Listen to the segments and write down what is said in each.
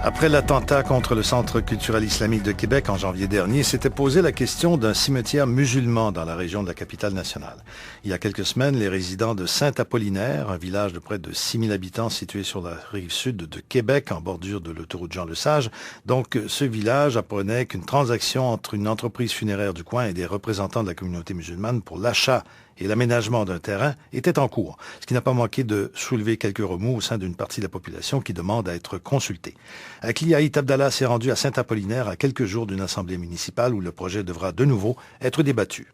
Après l'attentat contre le Centre culturel islamique de Québec en janvier dernier, s'était posé la question d'un cimetière musulman dans la région de la capitale nationale. Il y a quelques semaines, les résidents de Saint-Apollinaire, un village de près de 6000 habitants situé sur la rive sud de Québec, en bordure de l'autoroute Jean-Lesage, donc ce village apprenait qu'une transaction entre une entreprise funéraire du coin et des représentants de la communauté musulmane pour l'achat et l'aménagement d'un terrain était en cours, ce qui n'a pas manqué de soulever quelques remous au sein d'une partie de la population qui demande à être consultée. Akli Haït Abdallah s'est rendu à Saint-Apollinaire à quelques jours d'une assemblée municipale où le projet devra de nouveau être débattu.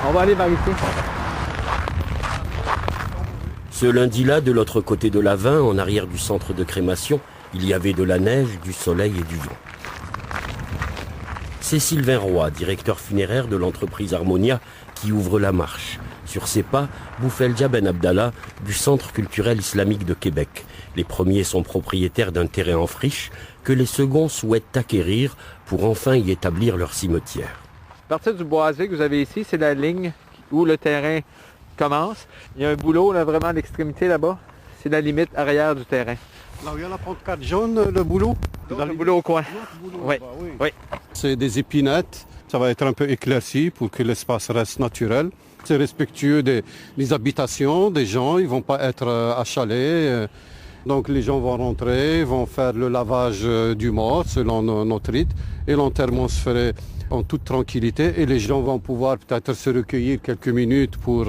On va aller vérifier. Ce lundi-là, de l'autre côté de la Vin, en arrière du centre de crémation, il y avait de la neige, du soleil et du vent. C'est Sylvain Roy, directeur funéraire de l'entreprise Harmonia, qui ouvre la marche. Sur ses pas, Boufeldia Ben Abdallah, du Centre culturel islamique de Québec. Les premiers sont propriétaires d'un terrain en friche que les seconds souhaitent acquérir pour enfin y établir leur cimetière. À partir du boisé que vous avez ici, c'est la ligne où le terrain commence. Il y a un boulot là, vraiment à l'extrémité là-bas. C'est la limite arrière du terrain. Là où il y a la 34 jaune, le boulot. Le boulot au coin. Oui. Oui. C'est des épinettes. Ça va être un peu éclairci pour que l'espace reste naturel. C'est respectueux des habitations des gens. Ils ne vont pas être achalés. Donc les gens vont rentrer, vont faire le lavage du mort selon notre rite. Et l'enterrement se ferait en toute tranquillité. Et les gens vont pouvoir peut-être se recueillir quelques minutes pour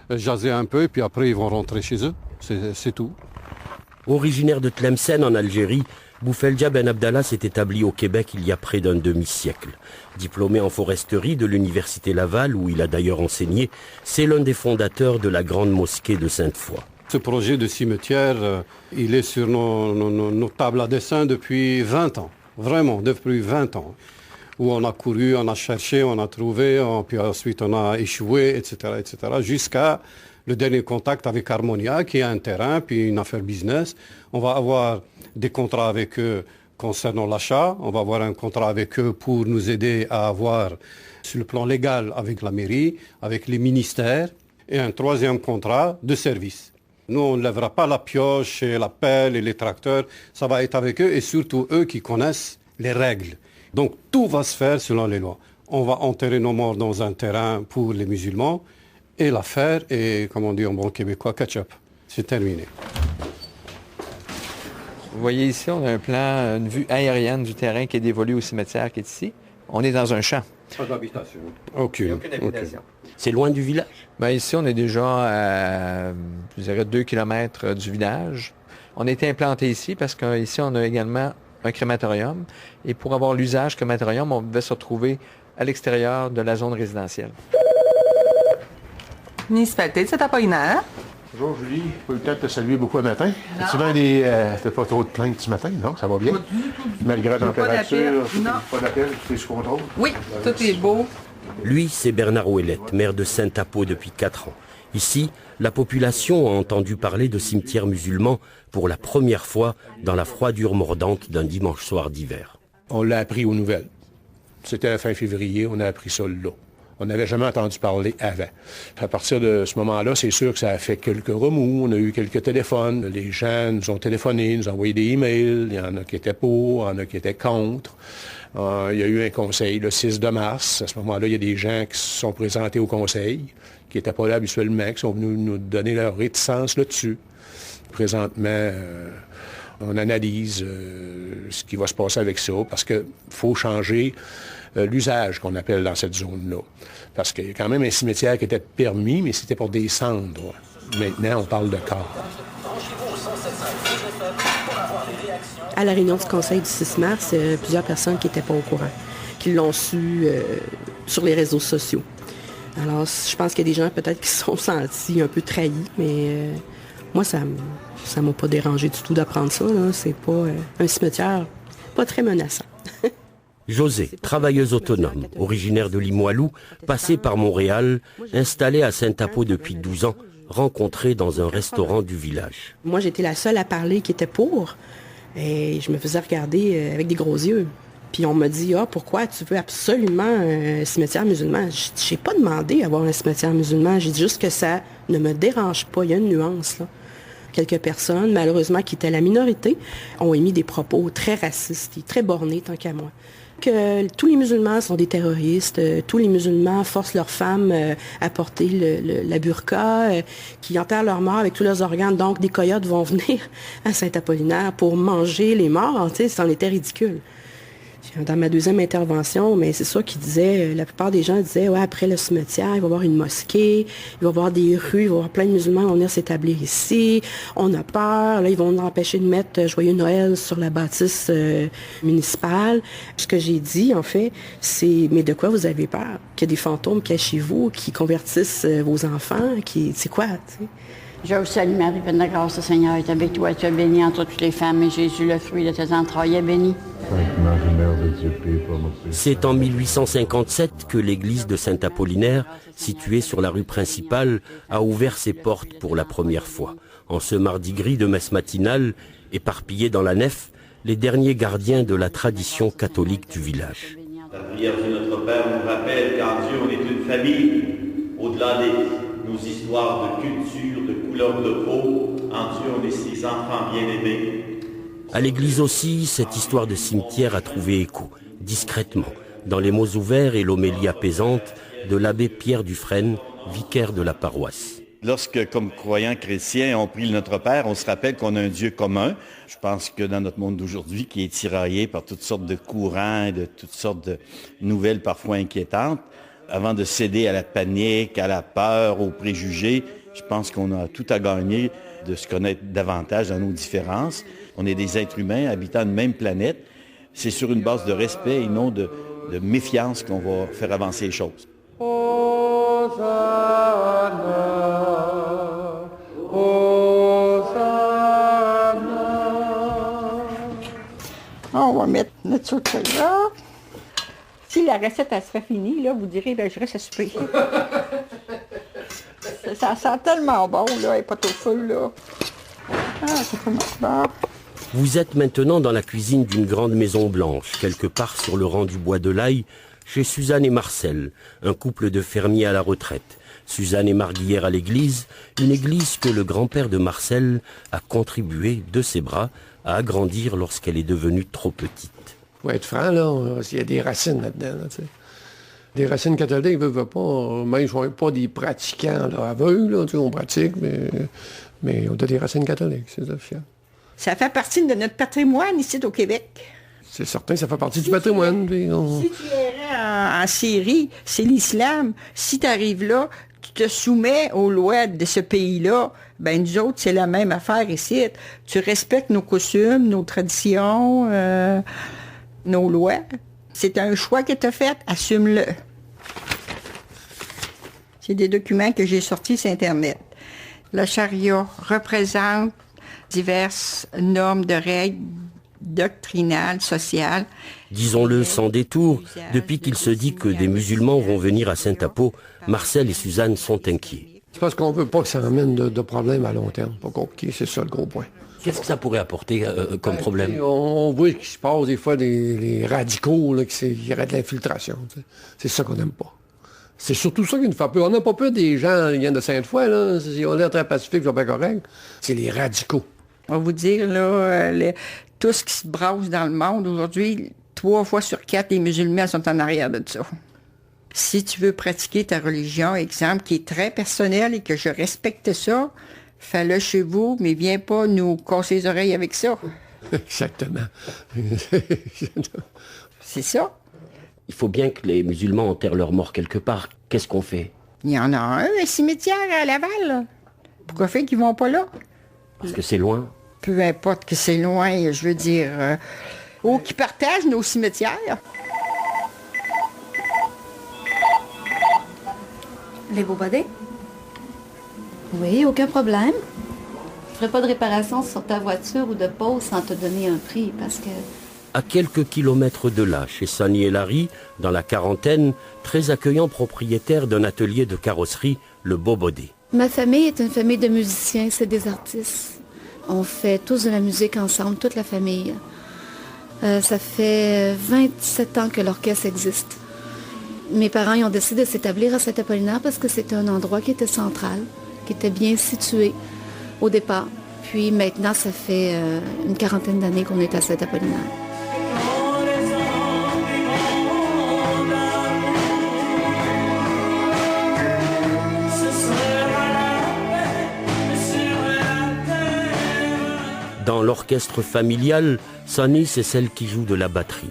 jaser un peu. Et puis après, ils vont rentrer chez eux. C'est tout. Originaire de Tlemcen en Algérie, Boufeldia Ben Abdallah s'est établi au Québec il y a près d'un demi-siècle. Diplômé en foresterie de l'Université Laval, où il a d'ailleurs enseigné, c'est l'un des fondateurs de la grande mosquée de Sainte-Foy. Ce projet de cimetière, il est sur nos tables à dessin depuis 20 ans. Vraiment, depuis 20 ans. Où on a couru, on a cherché, on a trouvé, puis ensuite on a échoué, etc., jusqu'à le dernier contact avec Harmonia, qui a un terrain, puis une affaire business. On va avoir des contrats avec eux concernant l'achat. On va avoir un contrat avec eux pour nous aider à avoir, sur le plan légal, avec la mairie, avec les ministères, et un troisième contrat de service. Nous, on ne lèvera pas la pioche et la pelle et les tracteurs. Ça va être avec eux, et surtout eux qui connaissent les règles. Donc, tout va se faire selon les lois. On va enterrer nos morts dans un terrain pour les musulmans, et l'affaire est, comme on dit en bon québécois, catch-up. C'est terminé. Vous voyez ici, on a un plan, une vue aérienne du terrain qui est dévolu au cimetière qui est ici. On est dans un champ. Pas d'habitation. Aucune habitation. C'est loin du village? Bien, ici, on est déjà à, je dirais, 2 km du village. On a été implanté ici parce qu'ici, on a également un crématorium. Et pour avoir l'usage crématorium, on devait se retrouver à l'extérieur de la zone résidentielle. Municipalité de Saint-Apollinaire. Bonjour Julie, pas eu le temps de te saluer beaucoup le matin. As-tu t'as pas trop de plaintes ce matin, non? Ça va bien? Pas du tout. Malgré la température, Non. pas d'appel, c'est sous contrôle? Oui, tout est beau. Lui, c'est Bernard Ouellette, maire de Saint-Apo depuis 4 ans. Ici, la population a entendu parler de cimetières musulmans pour la première fois dans la froidure mordante d'un dimanche soir d'hiver. On l'a appris aux nouvelles. C'était fin février, on a appris ça là. On n'avait jamais entendu parler avant. À partir de ce moment-là, c'est sûr que ça a fait quelques remous. On a eu quelques téléphones. Les gens nous ont téléphoné, nous ont envoyé des emails. Il y en a qui étaient pour, il y en a qui étaient contre. Il y a eu un conseil le 6 de mars. À ce moment-là, il y a des gens qui se sont présentés au conseil, qui n'étaient pas là habituellement, qui sont venus nous donner leur réticence là-dessus. Présentement, on analyse ce qui va se passer avec ça, parce qu'il faut changer l'usage qu'on appelle dans cette zone-là. Parce qu'il y a quand même un cimetière qui était permis, mais c'était pour des cendres. Maintenant, on parle de corps. À la réunion du conseil du 6 mars, plusieurs personnes qui n'étaient pas au courant, qui l'ont su sur les réseaux sociaux. Alors, je pense qu'il y a des gens peut-être qui se sont sentis un peu trahis, mais moi, ça m'a pas dérangé du tout d'apprendre ça. Là. C'est pas un cimetière pas très menaçant. José, travailleuse autonome, originaire de Limoilou, passée par Montréal, installée à Saint-Apo depuis 12 ans, rencontrée dans un restaurant du village. Moi, j'étais la seule à parler qui était pour, et je me faisais regarder avec des gros yeux. Puis on m'a dit, pourquoi tu veux absolument un cimetière musulman? J'ai pas demandé à avoir un cimetière musulman, j'ai dit juste que ça ne me dérange pas, il y a une nuance, là. Quelques personnes, malheureusement, qui étaient la minorité, ont émis des propos très racistes et très bornés, tant qu'à moi. Que tous les musulmans sont des terroristes, tous les musulmans forcent leurs femmes à porter la burqa, qui enterrent leurs morts avec tous leurs organes. Donc, des coyotes vont venir à Saint-Apollinaire pour manger les morts. Tu sais, c'en était ridicule. Dans ma deuxième intervention, mais c'est ça qu'ils disaient, la plupart des gens disaient, ouais, après le cimetière, il va y avoir une mosquée, il va y avoir des rues, il va y avoir plein de musulmans qui vont venir s'établir ici, on a peur, là, ils vont nous empêcher de mettre Joyeux Noël sur la bâtisse municipale. Ce que j'ai dit, en fait, c'est, mais de quoi vous avez peur? Qu'il y a des fantômes cachés vous, qui convertissent vos enfants, c'est quoi, tu sais? Je vous salue Marie, pleine de grâce, le Seigneur est avec toi. Tu es bénie entre toutes les femmes, et Jésus, le fruit de tes entrailles, est béni. C'est en 1857 que l'église de Saint-Apollinaire, située sur la rue principale, a ouvert ses portes pour la première fois. En ce mardi gris de messe matinale, éparpillés dans la nef, les derniers gardiens de la tradition catholique du village. La prière de notre Père nous rappelle qu'en Dieu on est une famille, au-delà de nos histoires de culture, de couleur de peau, en Dieu on est ses enfants bien-aimés. À l'église aussi, cette histoire de cimetière a trouvé écho, discrètement, dans les mots ouverts et l'homélie apaisante de l'abbé Pierre Dufresne, vicaire de la paroisse. Lorsque, comme croyants chrétiens, on prie le Notre Père, on se rappelle qu'on a un Dieu commun. Je pense que dans notre monde d'aujourd'hui, qui est tiraillé par toutes sortes de courants et de toutes sortes de nouvelles parfois inquiétantes, avant de céder à la panique, à la peur, aux préjugés, je pense qu'on a tout à gagner de se connaître davantage dans nos différences. On est des êtres humains habitant une même planète. C'est sur une base de respect et non de méfiance qu'on va faire avancer les choses. On va mettre notre sauce là. Si la recette elle serait finie, là, vous direz, ben, je reste à souper. Ça sent tellement bon, là, et pas au feu, là. Ah, c'est vraiment bon. Vous êtes maintenant dans la cuisine d'une grande maison blanche, quelque part sur le rang du bois de l'Aille, chez Suzanne et Marcel, un couple de fermiers à la retraite. Suzanne est marguillière à l'église, une église que le grand-père de Marcel a contribué, de ses bras, à agrandir lorsqu'elle est devenue trop petite. Pour être franc, là, il y a des racines là-dedans. Là, des racines catholiques, ils ne veulent pas, même si on n'est pas des pratiquants là, aveugles, là, on pratique, mais on a des racines catholiques, c'est officiel. Ça fait partie de notre patrimoine ici au Québec. C'est certain, ça fait partie du patrimoine. Si tu irais en Syrie, c'est l'islam. Si tu arrives là, tu te soumets aux lois de ce pays-là, ben nous autres, c'est la même affaire ici. Tu respectes nos coutumes, nos traditions, nos lois. C'est un choix que tu as fait, assume-le. C'est des documents que j'ai sortis sur Internet. Le charia représente diverses normes de règles doctrinales, sociales. Disons-le sans détour, depuis qu'il se dit que des musulmans vont venir à Saint-Apo, Marcel et Suzanne sont inquiets. C'est parce qu'on ne veut pas que ça amène de problèmes à long terme. Pas compliqué, c'est ça le gros point. Qu'est-ce que ça pourrait apporter comme problème? On voit qu'il se passe des fois les radicaux, là, qu'il y aurait de l'infiltration. C'est ça qu'on n'aime pas. C'est surtout ça qui nous fait peur. On n'a pas peur des gens qui viennent de Sainte-Foy, là. On a l'air très pacifique, ils sont bien corrects. C'est les radicaux. On va vous dire, là, tout ce qui se brasse dans le monde aujourd'hui, 3 fois sur 4, les musulmans sont en arrière de ça. Si tu veux pratiquer ta religion, exemple, qui est très personnelle et que je respecte ça, fais-le chez vous, mais viens pas nous casser les oreilles avec ça. Exactement. C'est ça. Il faut bien que les musulmans enterrent leurs morts quelque part. Qu'est-ce qu'on fait? Il y en a un cimetière à Laval, là. Pourquoi fait qu'ils vont pas là? Parce que c'est loin. Peu importe que c'est loin, je veux dire, qui partagent nos cimetières. Les beaux bodés? Oui, aucun problème. Je ferai pas de réparation sur ta voiture ou de pause sans te donner un prix, parce que... À quelques kilomètres de là, chez Sonny et Larry, dans la quarantaine, très accueillant propriétaire d'un atelier de carrosserie, le Beau Bodé. Ma famille est une famille de musiciens, c'est des artistes. On fait tous de la musique ensemble, toute la famille. Ça fait 27 ans que l'orchestre existe. Mes parents ils ont décidé de s'établir à Saint-Apollinaire parce que c'était un endroit qui était central, qui était bien situé au départ. puis maintenant, ça fait une quarantaine d'années qu'on est à Saint-Apollinaire. Dans l'orchestre familial, Sonny, c'est celle qui joue de la batterie.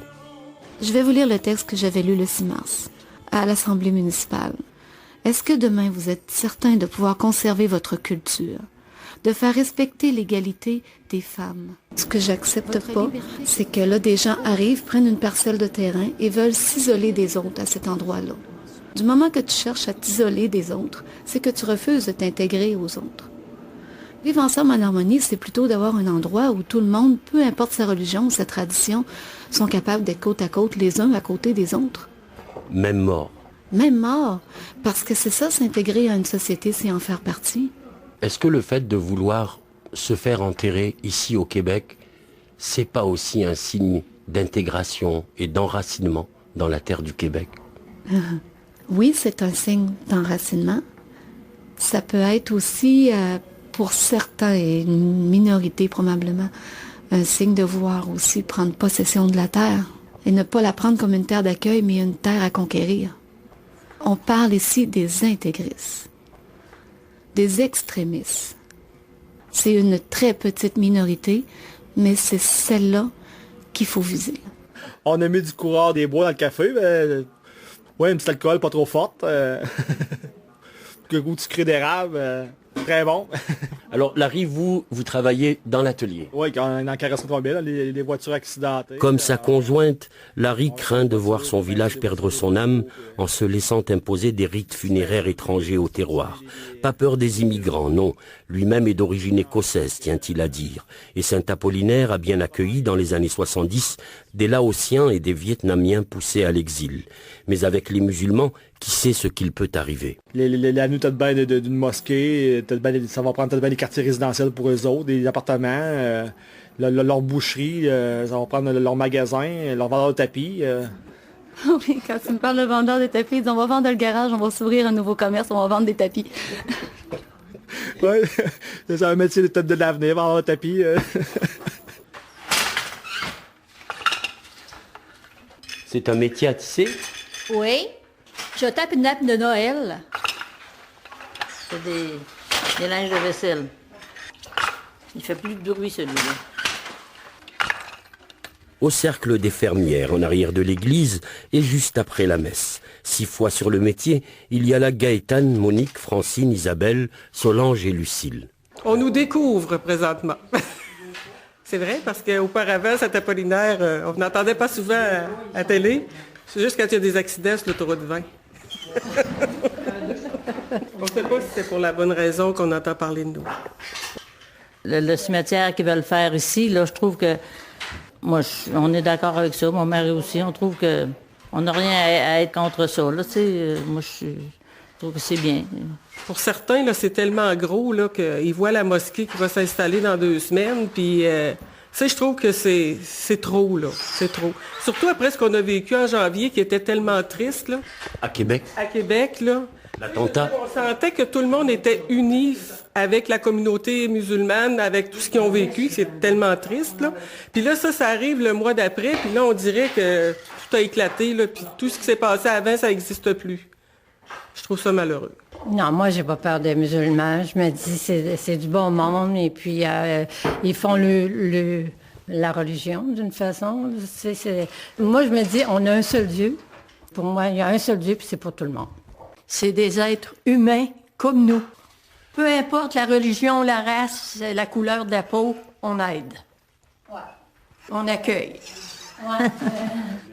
Je vais vous lire le texte que j'avais lu le 6 mars à l'Assemblée municipale. Est-ce que demain, vous êtes certain de pouvoir conserver votre culture, de faire respecter l'égalité des femmes? Ce que j'accepte pas, c'est que là, des gens arrivent, prennent une parcelle de terrain et veulent s'isoler des autres à cet endroit-là. Du moment que tu cherches à t'isoler des autres, c'est que tu refuses de t'intégrer aux autres. Vivre ensemble en harmonie, c'est plutôt d'avoir un endroit où tout le monde, peu importe sa religion ou sa tradition, sont capables d'être côte à côte les uns à côté des autres. Même mort. Même mort, parce que c'est ça, s'intégrer à une société, c'est en faire partie. Est-ce que le fait de vouloir se faire enterrer ici au Québec, c'est pas aussi un signe d'intégration et d'enracinement dans la terre du Québec? Oui, c'est un signe d'enracinement. Ça peut être aussi, pour certains, et une minorité probablement, un signe de vouloir aussi prendre possession de la terre et ne pas la prendre comme une terre d'accueil, mais une terre à conquérir. On parle ici des intégristes, des extrémistes. C'est une très petite minorité, mais c'est celle-là qu'il faut viser. On a mis du coureur des bois dans le café. Ouais, une petite alcool pas trop forte. Le goût de sucré d'érable, très bon. Alors, Larry, vous travaillez dans l'atelier. Oui, quand on est en carrosserie automobile, les voitures accidentées. Comme sa conjointe, Larry craint de voir son village perdre son âme en se laissant imposer des rites funéraires étrangers au terroir. Pas peur des immigrants, non. Lui-même est d'origine écossaise, tient-il à dire. Et Saint-Apollinaire a bien accueilli dans les années 70 des Laotiens et des Vietnamiens poussés à l'exil. Mais avec les musulmans, qui sait ce qu'il peut arriver? La nuit, t'as de bain d'une mosquée, ça va prendre des quartiers résidentiels pour eux autres, des appartements, leur boucherie, ça va prendre leur magasin, leur vendeur de tapis. Oui, quand tu me parles de vendeur de tapis, ils disent on va vendre le garage, on va s'ouvrir un nouveau commerce, on va vendre des tapis. Oui, c'est un métier de l'avenir, vendeur de tapis. C'est un métier à tisser? Oui. Je tape une nappe de Noël. C'est des linges de vaisselle. Il fait plus de bruit, celui-là. Au cercle des fermières, en arrière de l'église, et juste après la messe. 6 fois sur le métier, il y a là Gaëtane, Monique, Francine, Isabelle, Solange et Lucille. On nous découvre présentement. C'est vrai, parce qu'auparavant, Saint-Apollinaire, on n'entendait pas souvent à télé. C'est juste quand il y a des accidents sur l'autoroute 20. On ne sait pas si c'est pour la bonne raison qu'on entend parler de nous. Le cimetière qu'ils veulent faire ici, là, je trouve que... Moi, on est d'accord avec ça. Mon mari aussi. On trouve que on n'a rien à être contre ça. Là, moi, je trouve que c'est bien. Pour certains, là, c'est tellement gros là, qu'ils voient la mosquée qui va s'installer dans 2 semaines. Puis, je trouve que c'est trop, là. C'est trop. Surtout après ce qu'on a vécu en janvier, qui était tellement triste, là. À Québec? À Québec, là. L'attentat? On sentait que tout le monde était uni avec la communauté musulmane, avec tout ce qu'ils ont vécu. C'est tellement triste, là. Puis là, ça arrive le mois d'après. Puis là, on dirait que tout a éclaté, là. Puis tout ce qui s'est passé avant, ça n'existe plus. Je trouve ça malheureux. Non, moi, j'ai pas peur des musulmans. Je me dis, c'est du bon monde. Et puis, ils font la religion, d'une façon. Moi, je me dis, on a un seul Dieu. Pour moi, il y a un seul Dieu, puis c'est pour tout le monde. C'est des êtres humains comme nous. Peu importe la religion, la race, la couleur de la peau, on aide. Ouais. On accueille. Ouais.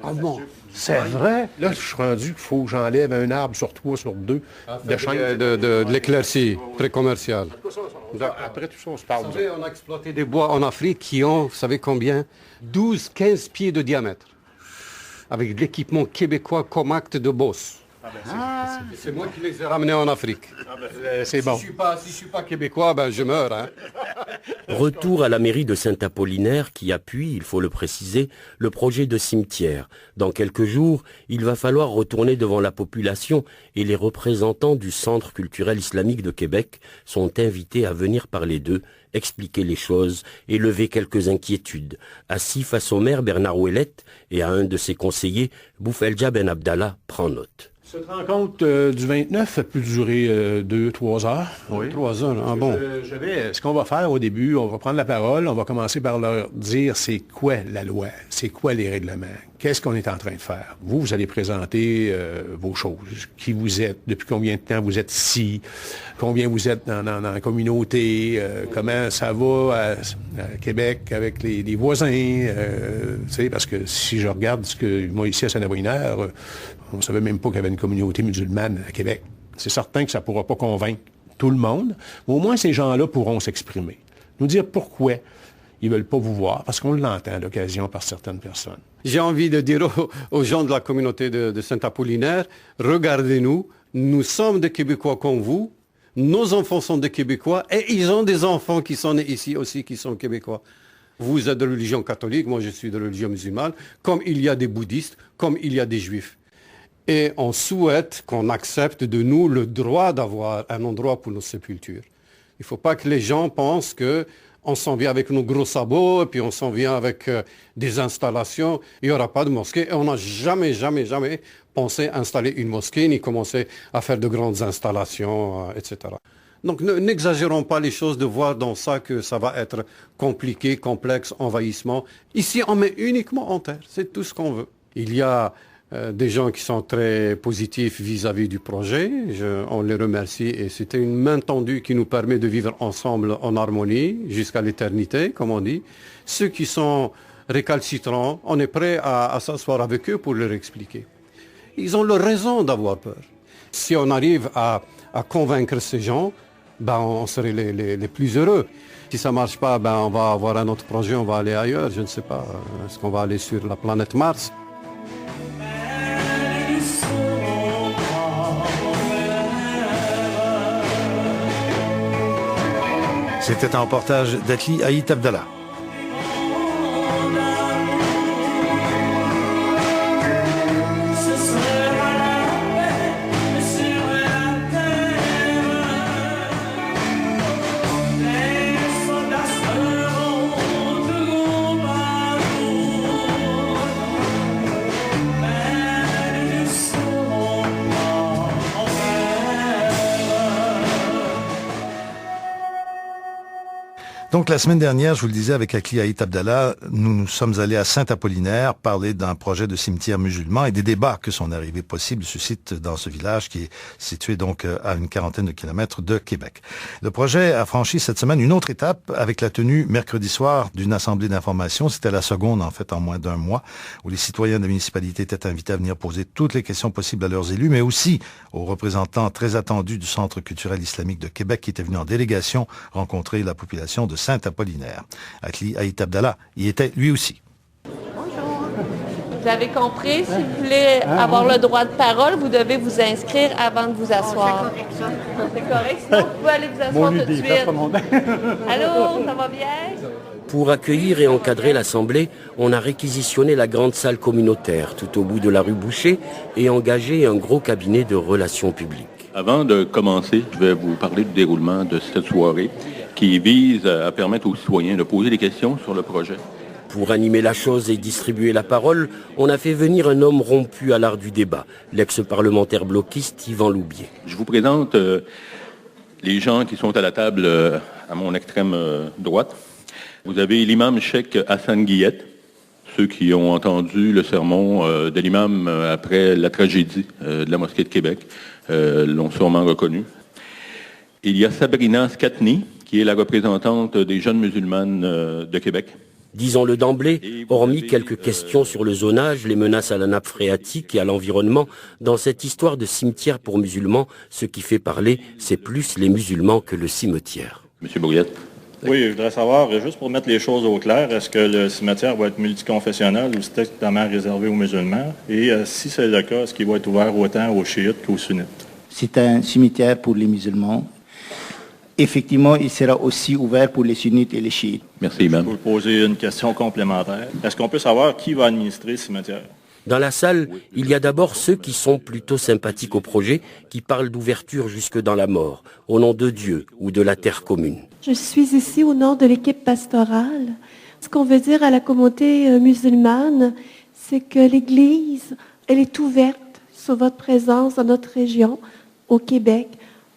Ah bon, c'est vrai? Là, je suis rendu qu'il faut que j'enlève un arbre sur 3, sur 2 de chaîne. De l'éclaircie, très commercial. Après tout ça, on se parle. Vous savez, on a exploité des bois en Afrique qui ont, vous savez combien? 12-15 pieds de diamètre. Avec de l'équipement québécois Comact de Beauce. C'est moi qui les ai ramenés en Afrique. C'est bon. Si je suis pas québécois, je meurs. Hein. Retour à la mairie de Saint-Apollinaire qui appuie, il faut le préciser, le projet de cimetière. Dans quelques jours, il va falloir retourner devant la population et les représentants du Centre culturel islamique de Québec sont invités à venir parler d'eux, expliquer les choses et lever quelques inquiétudes. Assis face au maire Bernard Ouellette et à un de ses conseillers, Boufeldja Ben Abdallah prend note. Cette rencontre du 29 a pu durer 2-3 heures. Oui. 3 heures, ah bon. Ce qu'on va faire au début, on va prendre la parole, on va commencer par leur dire c'est quoi la loi, c'est quoi les règlements, qu'est-ce qu'on est en train de faire. Vous allez présenter vos choses, qui vous êtes, depuis combien de temps vous êtes ici, combien vous êtes dans la communauté, comment ça va à Québec avec les voisins, parce que si je regarde ce que moi ici à Saint-Apollinaire, on ne savait même pas qu'il y avait une communauté musulmane à Québec. C'est certain que ça ne pourra pas convaincre tout le monde, mais au moins ces gens-là pourront s'exprimer, nous dire pourquoi ils ne veulent pas vous voir, parce qu'on l'entend à l'occasion par certaines personnes. J'ai envie de dire aux gens de la communauté de Saint-Apollinaire, regardez-nous, nous sommes des Québécois comme vous, nos enfants sont des Québécois, et ils ont des enfants qui sont nés ici aussi, qui sont Québécois. Vous êtes de religion catholique, moi je suis de religion musulmane, comme il y a des bouddhistes, comme il y a des juifs. Et on souhaite qu'on accepte de nous le droit d'avoir un endroit pour nos sépultures. Il ne faut pas que les gens pensent qu'on s'en vient avec nos gros sabots et puis on s'en vient avec des installations. Il n'y aura pas de mosquée. Et on n'a jamais pensé installer une mosquée ni commencer à faire de grandes installations, etc. Donc n'exagérons pas les choses de voir dans ça que ça va être compliqué, complexe, envahissement. Ici, on met uniquement en terre. C'est tout ce qu'on veut. Il y a des gens qui sont très positifs vis-à-vis du projet. On les remercie et c'était une main tendue qui nous permet de vivre ensemble en harmonie jusqu'à l'éternité, comme on dit. Ceux qui sont récalcitrants, on est prêt à s'asseoir avec eux pour leur expliquer. Ils ont leur raison d'avoir peur. Si on arrive à convaincre ces gens, on serait les plus heureux. Si ça ne marche pas, on va avoir un autre projet, on va aller ailleurs, je ne sais pas. Est-ce qu'on va aller sur la planète Mars ? C'était un reportage d'Akli Haït Abdallah. Donc, la semaine dernière, je vous le disais, avec Akli Haït Abdallah, nous sommes allés à Saint-Apollinaire parler d'un projet de cimetière musulman et des débats que son arrivée possible suscite dans ce village qui est situé donc à une quarantaine de kilomètres de Québec. Le projet a franchi cette semaine une autre étape avec la tenue mercredi soir d'une assemblée d'information. C'était la seconde, en fait, en moins d'un mois, où les citoyens de la municipalité étaient invités à venir poser toutes les questions possibles à leurs élus, mais aussi aux représentants très attendus du Centre culturel islamique de Québec qui étaient venus en délégation rencontrer la population de Saint-Apollinaire. Akli Haït Abdallah y était lui aussi. Bonjour. Vous avez compris, si vous voulez avoir le droit de parole, vous devez vous inscrire avant de vous asseoir. C'est correct, ça. C'est correct, sinon vous pouvez aller vous asseoir tout de suite. Allô, ça va bien? Pour accueillir et encadrer l'Assemblée, on a réquisitionné la grande salle communautaire tout au bout de la rue Boucher et engagé un gros cabinet de relations publiques. Avant de commencer, je vais vous parler du déroulement de cette soirée qui vise à permettre aux citoyens de poser des questions sur le projet. Pour animer la chose et distribuer la parole, on a fait venir un homme rompu à l'art du débat, l'ex-parlementaire bloquiste Yvan Loubier. Je vous présente les gens qui sont à la table à mon extrême droite. Vous avez l'imam Cheikh Hassan Guillette, ceux qui ont entendu le sermon de l'imam après la tragédie de la mosquée de Québec l'ont sûrement reconnu. Il y a Sabrina Skatni, qui est la représentante des jeunes musulmanes de Québec. Disons-le d'emblée, hormis quelques questions sur le zonage, les menaces à la nappe phréatique et à l'environnement, dans cette histoire de cimetière pour musulmans, ce qui fait parler, c'est plus les musulmans que le cimetière. Monsieur Brouillette, Oui, je voudrais savoir, juste pour mettre les choses au clair, est-ce que le cimetière va être multiconfessionnel ou strictement réservé aux musulmans? Et si c'est le cas, est-ce qu'il va être ouvert autant aux chiites qu'aux sunnites? C'est un cimetière pour les musulmans. Effectivement, il sera aussi ouvert pour les sunnites et les chiites. Merci, Imam. Je peux vous poser une question complémentaire. Est-ce qu'on peut savoir qui va administrer le cimetière? Dans la salle, il y a d'abord ceux qui sont plutôt sympathiques au projet, qui parlent d'ouverture jusque dans la mort, au nom de Dieu ou de la terre commune. Je suis ici au nom de l'équipe pastorale. Ce qu'on veut dire à la communauté musulmane, c'est que l'Église, elle est ouverte sur votre présence dans notre région, au Québec.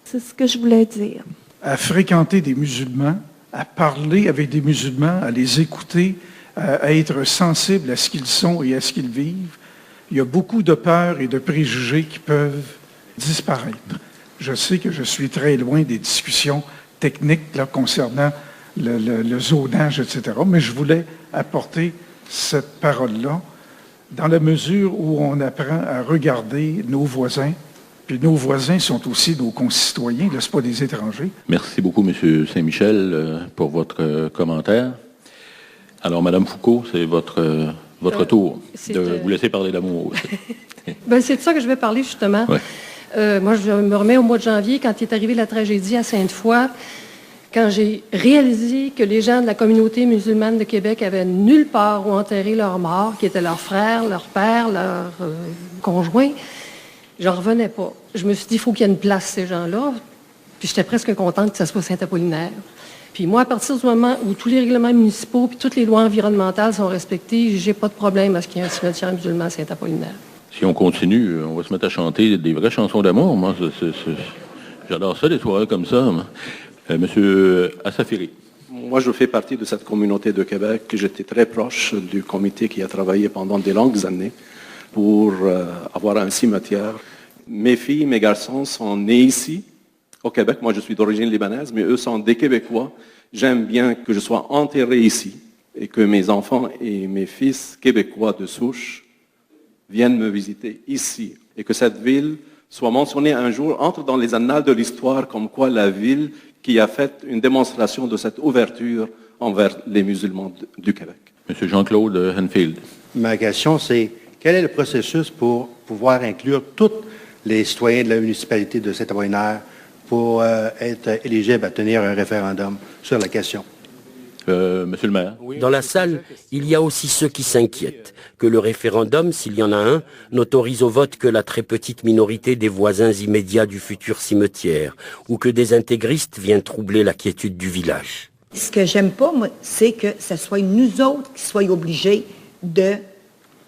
C'est ce que je voulais dire. À fréquenter des musulmans, à parler avec des musulmans, à les écouter, à être sensible à ce qu'ils sont et à ce qu'ils vivent, il y a beaucoup de peurs et de préjugés qui peuvent disparaître. Je sais que je suis très loin des discussions techniques là, concernant le zonage, etc., mais je voulais apporter cette parole-là dans la mesure où on apprend à regarder nos voisins, puis nos voisins sont aussi nos concitoyens, ce pas des étrangers. Merci beaucoup, M. Saint-Michel, pour votre commentaire. Alors, Mme Foucault, c'est votre tour de vous laisser parler d'amour. Ben, c'est de ça que je vais parler, justement. Ouais. Moi, je me remets au mois de janvier, quand est arrivée la tragédie à Sainte-Foy, quand j'ai réalisé que les gens de la communauté musulmane de Québec avaient nulle part où enterrer leurs morts, qui étaient leurs frères, leurs pères, leurs conjoints, j'en revenais pas. Je me suis dit, il faut qu'il y ait une place, ces gens-là. Puis j'étais presque contente que ça soit Saint-Apollinaire. Puis moi, à partir du moment où tous les règlements municipaux puis toutes les lois environnementales sont respectées, j'ai pas de problème à ce qu'il y ait un cimetière musulman à Saint-Apollinaire. Si on continue, on va se mettre à chanter des vraies chansons d'amour. Moi, j'adore ça, des soirées comme ça. Monsieur Assafiri. Moi, je fais partie de cette communauté de Québec. J'étais très proche du comité qui a travaillé pendant de longues années pour avoir un cimetière. Mes filles, mes garçons sont nés ici, au Québec. Moi, je suis d'origine libanaise, mais eux sont des Québécois. J'aime bien que je sois enterré ici et que mes enfants et mes fils québécois de souche viennent me visiter ici et que cette ville soit mentionnée un jour, entre dans les annales de l'histoire comme quoi la ville qui a fait une démonstration de cette ouverture envers les musulmans du Québec. Monsieur Jean-Claude Henfield. Ma question, c'est quel est le processus pour pouvoir inclure tous les citoyens de la municipalité de Saint-Apollinaire pour être éligibles à tenir un référendum sur la question? Monsieur le maire. Dans la salle, il y a aussi ceux qui s'inquiètent que le référendum, s'il y en a un, n'autorise au vote que la très petite minorité des voisins immédiats du futur cimetière, ou que des intégristes viennent troubler la quiétude du village. Ce que j'aime pas, moi, c'est que ce soit nous autres qui soyons obligés de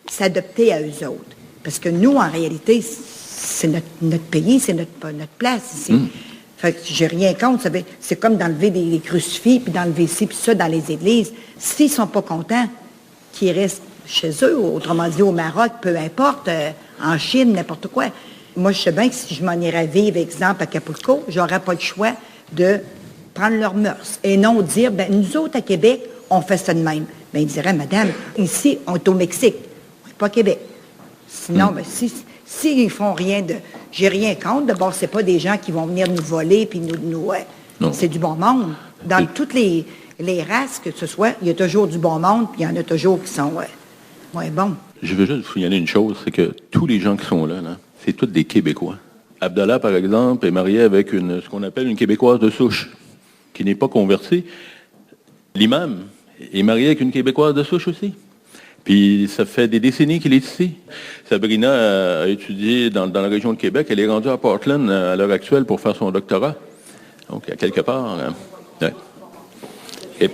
s'adapter à eux autres. Parce que nous, en réalité, c'est notre pays, c'est notre place ici. Fait que j'ai rien contre. C'est comme d'enlever des crucifix, puis d'enlever ci, puis ça dans les églises. S'ils sont pas contents, qu'ils restent chez eux, autrement dit au Maroc, peu importe, en Chine, n'importe quoi. Moi, je sais bien que si je m'en irais vivre, exemple, à Acapulco, j'aurais pas le choix de prendre leurs mœurs et non dire, ben nous autres, à Québec, on fait ça de même. Ben ils diraient, madame, ici, on est au Mexique, on n'est pas à Québec. Sinon, ben s'ils font rien de... J'ai rien contre. D'abord, c'est pas des gens qui vont venir nous voler, puis nous c'est du bon monde. Dans toutes les races que ce soit, il y a toujours du bon monde, puis il y en a toujours qui sont moins bons. Je veux juste vous signaler une chose, c'est que tous les gens qui sont là, c'est tous des Québécois. Abdallah, par exemple, est marié avec ce qu'on appelle une Québécoise de souche, qui n'est pas convertie. L'imam est marié avec une Québécoise de souche aussi. Puis ça fait des décennies qu'il est ici. Sabrina a étudié dans la région de Québec. Elle est rendue à Portland à l'heure actuelle pour faire son doctorat. Donc, à quelque part... ouais.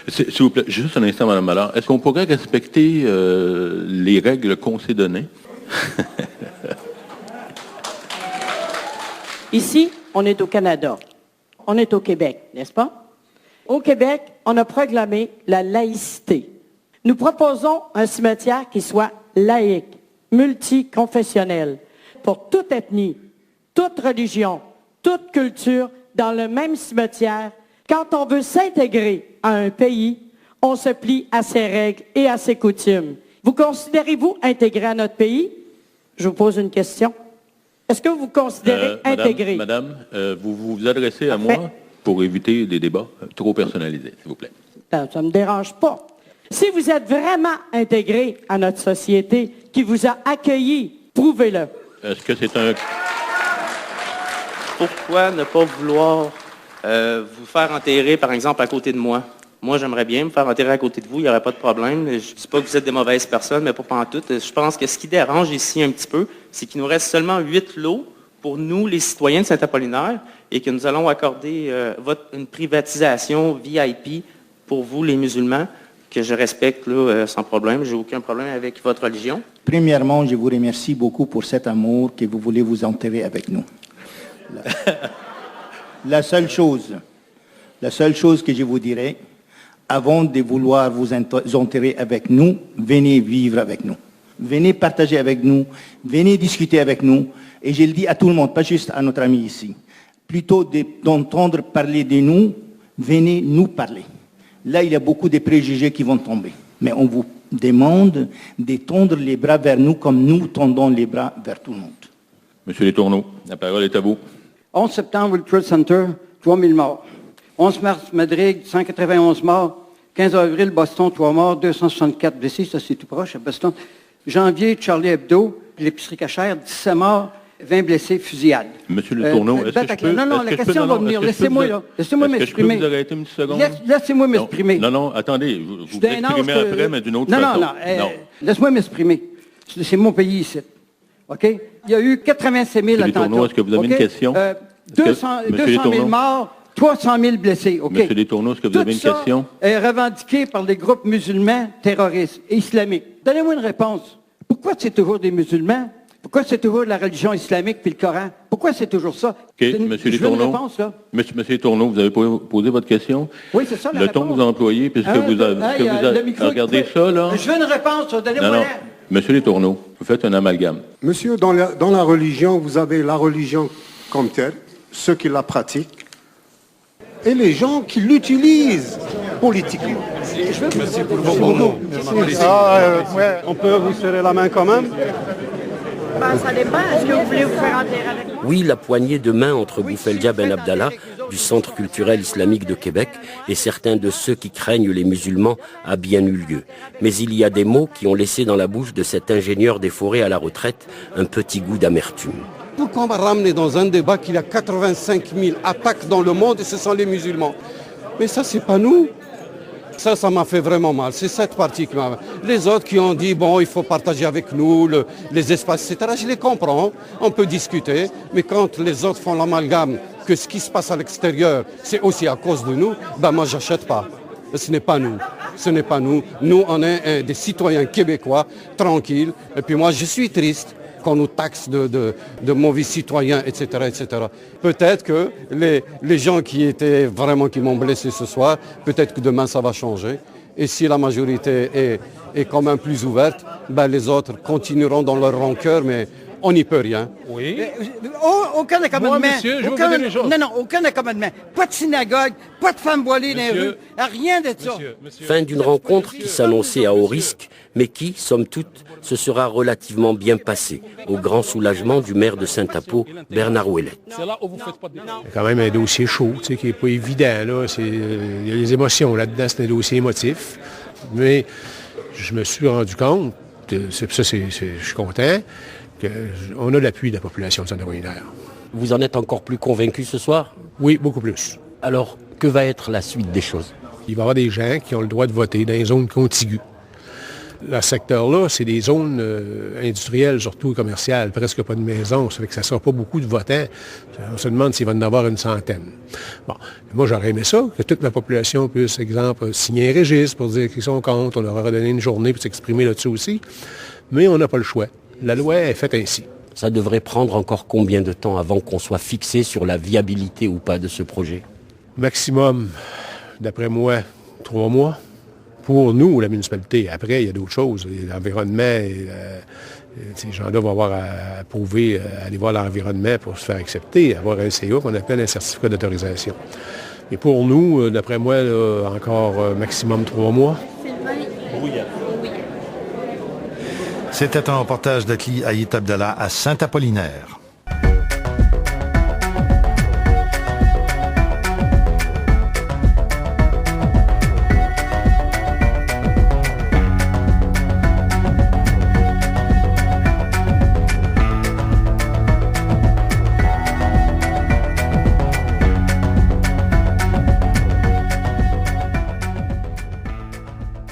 S'il vous plaît, juste un instant, Mme Mallard. Est-ce qu'on pourrait respecter les règles qu'on s'est données? Ici, on est au Canada. On est au Québec, n'est-ce pas? Au Québec, on a proclamé la laïcité. Nous proposons un cimetière qui soit laïque, multiconfessionnel, pour toute ethnie, toute religion, toute culture, dans le même cimetière. Quand on veut s'intégrer à un pays, on se plie à ses règles et à ses coutumes. Vous considérez-vous intégré à notre pays? Je vous pose une question. Est-ce que vous considérez intégré? Madame, vous vous adressez à moi pour éviter des débats trop personnalisés, s'il vous plaît. Ça ne me dérange pas. Si vous êtes vraiment intégré à notre société qui vous a accueilli, prouvez-le. Est-ce que c'est un... Pourquoi ne pas vouloir vous faire enterrer, par exemple, à côté de moi? Moi, j'aimerais bien me faire enterrer à côté de vous, il n'y aurait pas de problème. Je ne dis pas que vous êtes des mauvaises personnes, mais pas pantoute. Je pense que ce qui dérange ici un petit peu, c'est qu'il nous reste seulement 8 lots pour nous, les citoyens de Saint-Apollinaire, et que nous allons accorder une privatisation VIP pour vous, les musulmans, que je respecte là, sans problème. Je n'ai aucun problème avec votre religion. Premièrement, je vous remercie beaucoup pour cet amour que vous voulez vous enterrer avec nous. La seule chose que je vous dirais, avant de vouloir vous enterrer avec nous, venez vivre avec nous. Venez partager avec nous, venez discuter avec nous. Et je le dis à tout le monde, pas juste à notre ami ici. Plutôt d'entendre parler de nous, venez nous parler. Là, il y a beaucoup de préjugés qui vont tomber. Mais on vous demande de tendre les bras vers nous comme nous tendons les bras vers tout le monde. Monsieur Letourneau, la parole est à vous. 11 septembre, World Trade Center, 3000 morts. 11 mars, Madrid, 191 morts. 15 avril, Boston, 3 morts, 264 blessés, ça c'est tout proche à Boston. Janvier, Charlie Hebdo, l'épicerie cachère, 17 morts, 20 blessés, fusillade. Monsieur Letourneau, est-ce que je peux... Non, la question va venir. Laissez-moi m'exprimer. Est-ce que je peux vous arrêter une seconde? Laissez-moi m'exprimer. Non, attendez, vous vous exprimez après, mais d'une autre façon. Non. Laisse-moi m'exprimer. C'est mon pays ici. OK? Il y a eu 85 000 attentats. Letourneau, est-ce que vous avez une question? 200 000 morts, 300 000 blessés. OK? Monsieur Letourneau, est-ce que vous avez une question? Tout ça est revendiqué par des groupes musulmans terroristes et islamiques. Donnez-moi une réponse. Pourquoi c'est toujours des musulmans? Pourquoi c'est toujours la religion islamique puis le Coran? Pourquoi c'est toujours ça? OK, Monsieur Letourneau. Monsieur Letourneau, vous avez posé votre question? Oui, c'est ça la réponse. Le ton que vous employez, puisque vous avez regardé ça, là? Je veux une réponse, donnez-moi. Monsieur Letourneau, vous faites un amalgame. Monsieur, dans la religion, vous avez la religion comme telle, ceux qui la pratiquent, et les gens qui l'utilisent politiquement. Merci pour vos mots. On peut vous serrer la main quand même? Ça dépend. Est-ce que vous voulez vous faire enterrer avec moi? Oui, la poignée de main entre Boufeldia Ben Abdallah, du Centre culturel islamique de Québec, et certains de ceux qui craignent les musulmans a bien eu lieu. Mais il y a des mots qui ont laissé dans la bouche de cet ingénieur des forêts à la retraite un petit goût d'amertume. Pourquoi on va ramener dans un débat qu'il y a 85 000 attaques dans le monde et ce sont les musulmans? Mais ça, c'est pas nous. Ça m'a fait vraiment mal. C'est cette partie qui m'a... Les autres qui ont dit, bon, il faut partager avec nous les espaces, etc. Je les comprends, on peut discuter. Mais quand les autres font l'amalgame que ce qui se passe à l'extérieur, c'est aussi à cause de nous, ben moi, j'achète pas. Ce n'est pas nous. Ce n'est pas nous. Nous, on est des citoyens québécois, tranquilles. Et puis moi, je suis triste qu'on nous taxe de mauvais citoyens, etc., etc. Peut-être que les gens qui m'ont blessé ce soir, peut-être que demain ça va changer. Et si la majorité est quand même plus ouverte, ben les autres continueront dans leur rancœur, mais on n'y peut rien. Oui. Aucun accommodement. Moi, monsieur, je vous dis les choses. Non, aucun accommodement. Pas de synagogue, pas de femmes voilées dans les rues, rien de ça. Fin d'une rencontre qui s'annonçait à haut risque, mais qui, somme toute, se sera relativement bien passée, au grand soulagement du maire de Saint-Apo, Bernard Ouellette. C'est quand même un dossier chaud, qui n'est pas évident. Là. Il y a des émotions là-dedans, c'est un dossier émotif. Mais je me suis rendu compte, je suis content, qu'on a l'appui de la population de Saint-Apollinaire. Vous en êtes encore plus convaincu ce soir? Oui, beaucoup plus. Alors, que va être la suite des choses? Il va y avoir des gens qui ont le droit de voter dans les zones contiguës. Le secteur-là, c'est des zones industrielles, surtout commerciales, presque pas de maisons, ça fait que ça ne sera pas beaucoup de votants. On se demande s'il va y en avoir une centaine. Bon, moi j'aurais aimé ça, que toute la population puisse, exemple, signer un registre pour dire qu'ils sont contre, on leur aurait donné une journée pour s'exprimer là-dessus aussi, mais on n'a pas le choix. La loi est faite ainsi. Ça devrait prendre encore combien de temps avant qu'on soit fixé sur la viabilité ou pas de ce projet? Maximum, d'après moi, 3 mois. Pour nous, la municipalité. Après, il y a d'autres choses. L'environnement, ces gens-là vont avoir à prouver, aller voir l'environnement pour se faire accepter, avoir un CA qu'on appelle un certificat d'autorisation. Et pour nous, d'après moi, là, encore maximum 3 mois. C'était un reportage d'Akli Aït Abdallah à Saint-Apollinaire.